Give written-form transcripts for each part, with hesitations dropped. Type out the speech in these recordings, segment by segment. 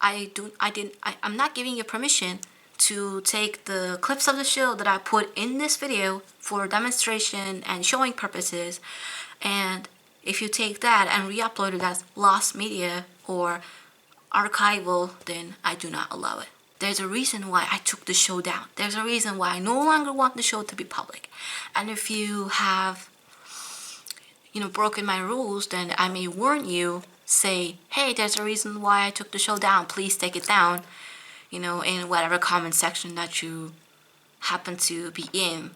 I'm not giving you permission to take the clips of the show that I put in this video for demonstration and showing purposes, and if you take that and re-upload it as lost media or archival, then I do not allow it. There's a reason why I took the show down. There's a reason why I no longer want the show to be public. And if you have, broken my rules, then I may warn you, say, hey, there's a reason why I took the show down. Please take it down, in whatever comment section that you happen to be in.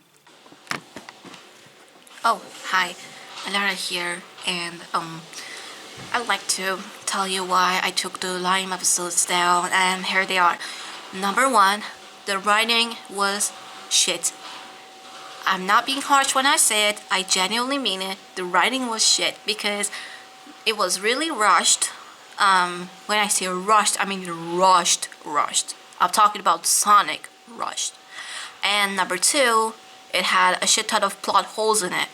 Oh, hi, Alara here, and I'd like to tell you why I took the laaim episodes down, and here they are. Number one, the writing was shit. I'm not being harsh when I say it. I genuinely mean it. The writing was shit because it was really rushed. When I say rushed, I mean rushed. I'm talking about Sonic rushed. And number two, it had a shit ton of plot holes in it.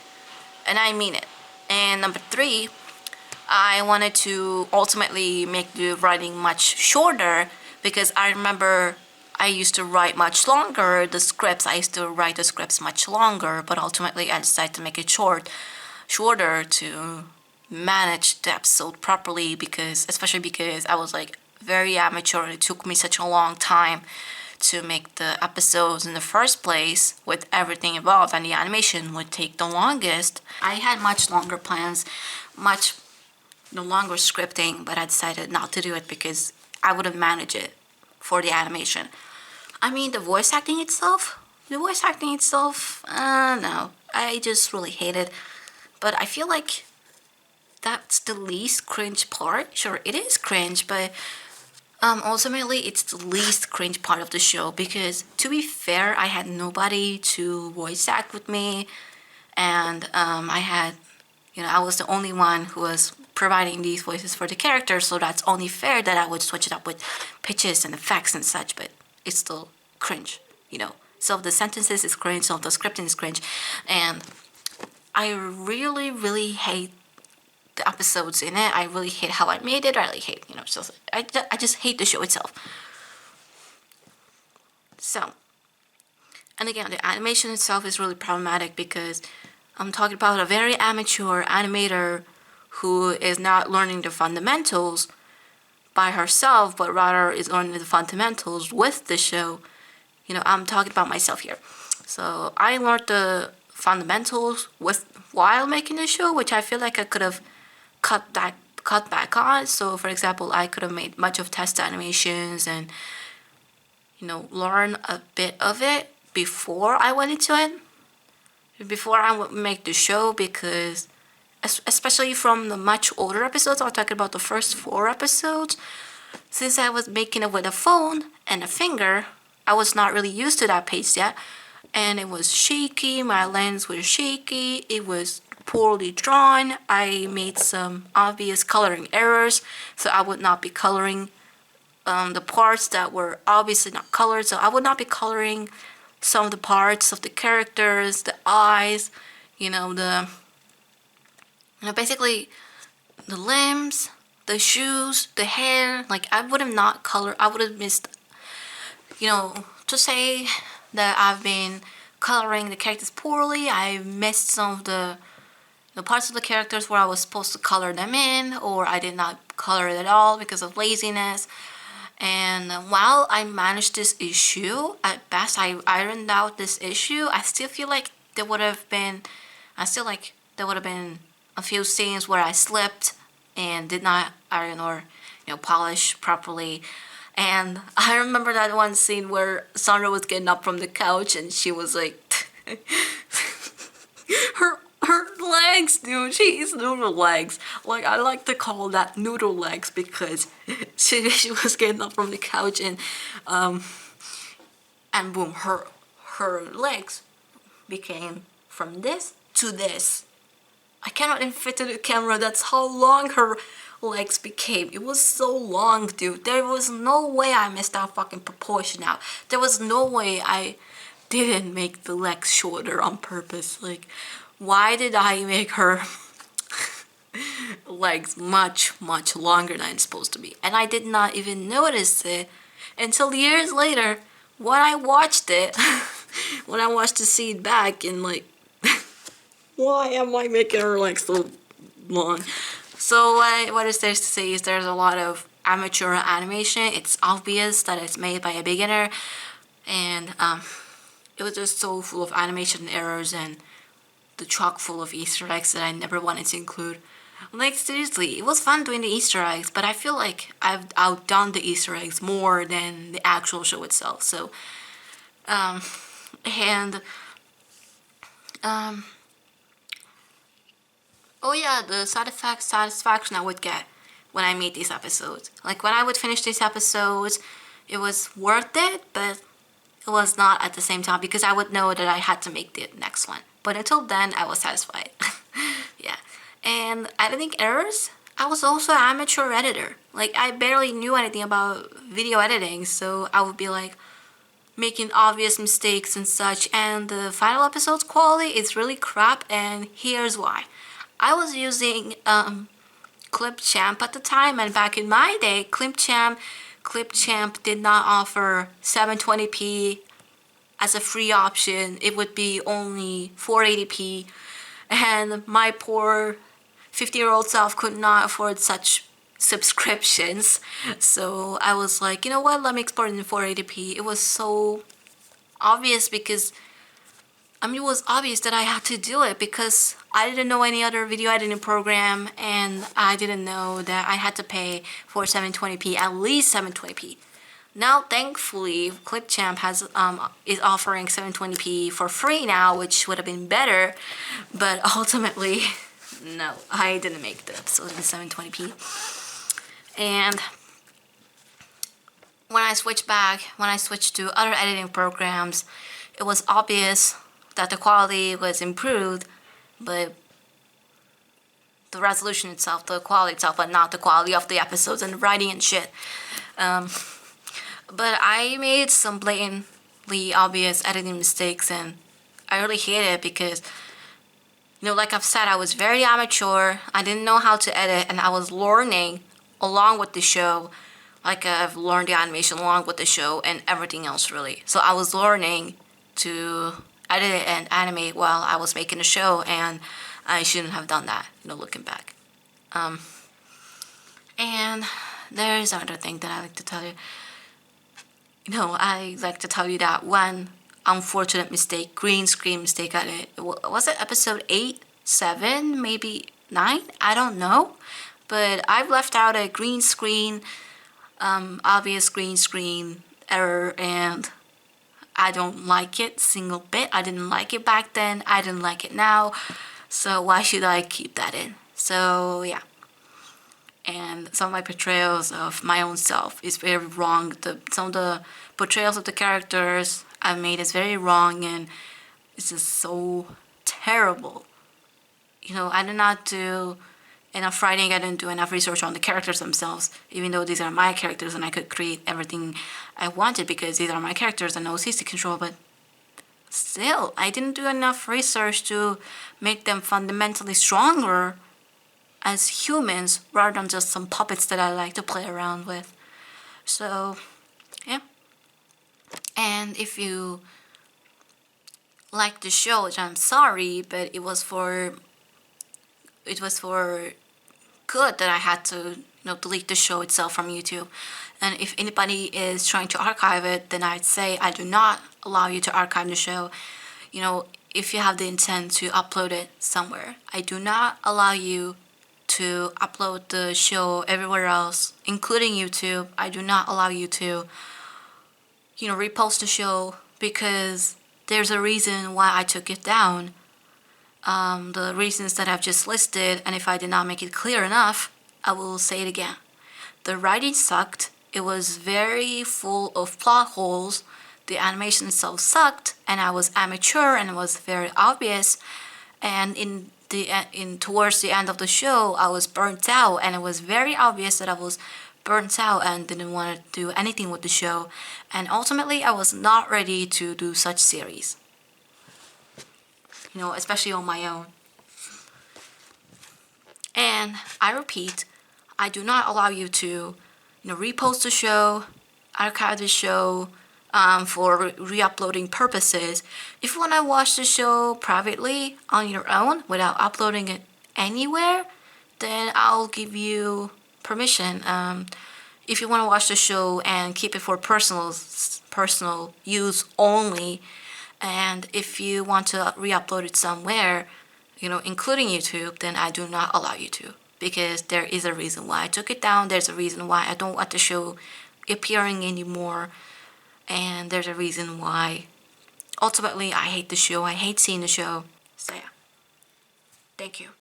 And I mean it. And number three, I wanted to ultimately make the writing much shorter because I remember I used to write much longer. I used to write the scripts much longer, but ultimately I decided to make it shorter to manage the episode properly especially because I was like very amateur. It took me such a long time to make the episodes in the first place with everything involved, and the animation would take the longest. I had much longer plans, much longer scripting, but I decided not to do it because I wouldn't manage it for the animation. I mean, the voice acting itself, no, I just really hate it. But I feel like that's the least cringe part. Sure, it is cringe, but ultimately it's the least cringe part of the show because, to be fair, I had nobody to voice act with me, and I was the only one who was providing these voices for the characters, so that's only fair that I would switch it up with pitches and effects and such, but it's still cringe, So the sentences is cringe, so the scripting is cringe, and I really, really hate the episodes in it. I really hate how I made it. I really hate, I just hate the show itself. So, and again, the animation itself is really problematic because I'm talking about a very amateur animator who is not learning the fundamentals by herself, but rather is learning the fundamentals with the show. I'm talking about myself here. So I learned the fundamentals while making the show, which I feel like I could have cut back on. So for example, I could have made much of test animations and learn a bit of it before I went into it, before I would make the show, because especially from the much older episodes, I'm talking about the first 4 episodes, since I was making it with a phone and a finger, I was not really used to that pace yet, and it was shaky, my lens was shaky, it was poorly drawn, I made some obvious coloring errors, so I would not be coloring the parts that were obviously not colored, so I would not be coloring some of the parts of the characters, the eyes, basically the limbs, the shoes, the hair. Like I would have missed, to say that I've been coloring the characters poorly. I missed some of the parts of the characters where I was supposed to color them in, or I did not color it at all because of laziness. And while I managed this issue, at best I ironed out this issue, I still feel like there would have been a few scenes where I slipped and did not iron or polish properly. And I remember that one scene where Sandra was getting up from the couch and she was like her legs, dude, she eats noodle legs. Like I like to call that noodle legs because she was getting up from the couch and boom, her legs became from this to this. I cannot even fit to the camera. That's how long her legs became. It was so long, dude. There was no way I missed that fucking proportion out. There was no way I didn't make the legs shorter on purpose. Like, why did I make her legs much, much longer than it's supposed to be. And I did not even notice it until years later when I watched it. When I watched the scene back and like, why am I making her legs so long? So what is there to say is there's a lot of amateur animation. It's obvious that it's made by a beginner, and it was just so full of animation errors and the chock full of Easter eggs that I never wanted to include. Like seriously, it was fun doing the Easter eggs, but I feel like I've outdone the Easter eggs more than the actual show itself. So, and oh yeah, the satisfaction I would get when I made these episodes. Like when I would finish these episodes, it was worth it, but it was not at the same time because I would know that I had to make the next one. But until then, I was satisfied. Yeah. And editing errors, I was also an amateur editor. Like I barely knew anything about video editing, so I would be like making obvious mistakes and such, and the final episode's quality is really crap, and here's why. I was using Clipchamp at the time, and back in my day, Clipchamp did not offer 720p as a free option. It would be only 480p, and my poor 50-year-old self could not afford such subscriptions. So I was like, you know what, let me export it in 480p. It was so obvious because it was obvious that I had to do it because I didn't know any other video editing program, and I didn't know that I had to pay for 720p, at least 720p. Now, thankfully, Clipchamp is offering 720p for free now, which would have been better, but ultimately, no, I didn't make the episode in 720p. And when I switched to other editing programs, it was obvious that the quality was improved, but the resolution itself, the quality itself, but not the quality of the episodes and the writing and shit. But I made some blatantly obvious editing mistakes, and I really hate it because, like I've said, I was very amateur. I didn't know how to edit, and I was learning along with the show. Like I've learned the animation along with the show and everything else, really. So I was learning to edit and animate while I was making the show, and I shouldn't have done that, looking back. And there's another thing that I like to tell you. I like to tell you that one unfortunate mistake, green screen mistake I did. Was it episode 8, 7, maybe 9? I don't know. But I've left out a green screen, obvious green screen error, and I don't like it single bit. I didn't like it back then. I didn't like it now. So why should I keep that in? So yeah. And some of my portrayals of my own self is very wrong. Some of the portrayals of the characters I've made is very wrong, and it's just so terrible. I did not do enough writing. I didn't do enough research on the characters themselves, even though these are my characters and I could create everything I wanted because these are my characters and no CC control, but still, I didn't do enough research to make them fundamentally stronger as humans rather than just some puppets that I like to play around with. So, yeah. And if you like the show, which I'm sorry, but it was for good that I had to delete the show itself from YouTube. And if anybody is trying to archive it, then I'd say I do not allow you to archive the show. If you have the intent to upload it somewhere, I do not allow you to upload the show everywhere else, including YouTube. I do not allow you to, repost the show because there's a reason why I took it down. The reasons that I've just listed, and if I did not make it clear enough, I will say it again. The writing sucked. It was very full of plot holes. The animation itself sucked, and I was amateur, and it was very obvious. And towards the end of the show, I was burnt out, and it was very obvious that I was burnt out and didn't want to do anything with the show. And ultimately, I was not ready to do such series. Especially on my own. And I repeat, I do not allow you to, repost the show, archive the show, for re-uploading purposes. If you want to watch the show privately on your own without uploading it anywhere, then I'll give you permission. If you want to watch the show and keep it for personal use only, and if you want to re-upload it somewhere, including YouTube, then I do not allow you to, because there is a reason why I took it down. There's a reason why I don't want the show appearing anymore, and there's a reason why ultimately I hate the show. I hate seeing the show. So yeah, thank you.